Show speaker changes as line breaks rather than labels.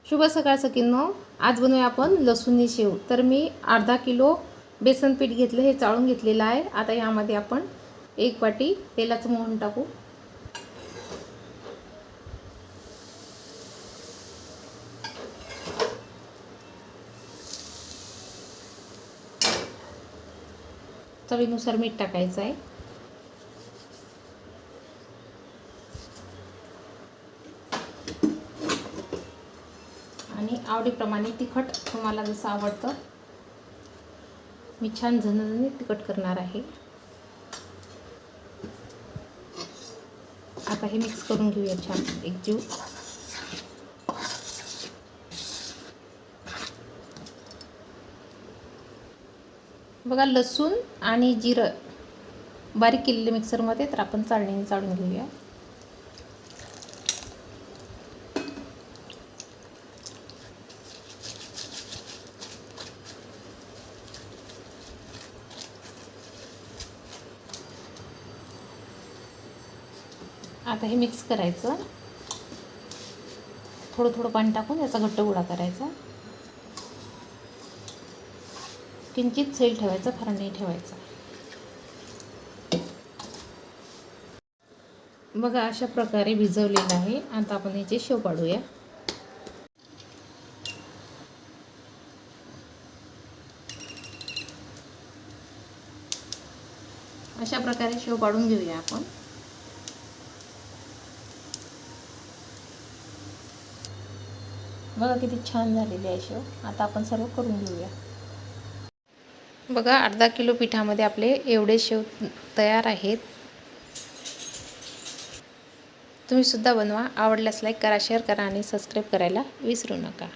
शुभ सकाळ सकिनो। आज बनवूया आपण लसूणी शेव। तर मी अर्धा किलो बेसन पीठ घेतलं, हे चाळून घेतलेलं आहे। आता यामध्ये आपण 1 वाटी तेलाचं मोहन टाकू। चवीनुसार मीठ टाकायचं आहे। आणि आवडीप्रमाणे तिखट तुम्हाला जसं आवडतं, मी छान झणझणीत तिखट करणार आहे। आता हे मिक्स करून घेऊया छान एकजीव। बघा, लसूण आणि जिरं बारीक केलेले मिक्सरमध्ये, तर आपण चाळणीने चाळून घेऊया। आता हे मिक्स करायचं। थोडं थोडं पाणी टाकून याचा घट्ट गोळा करायचा। किंचित सैल ठेवायचा, फार नाही ठेवायचा। बघा, अशा प्रकारे भिजवलेलं आहे। आता आपण याचे शेव पाडूया। अशा प्रकारे शेव पाडून घेऊया आपण। बघा किती छान झालेली आहे शेव। आता आपण सर्व करून घेऊया। बघा, अर्धा किलो पिठामध्ये आपले एवढे शेव तयार आहेत। तुम्ही सुद्धा बनवा। आवडल्यास लाईक करा, शेअर करा आणि सबस्क्राईब करायला विसरू नका।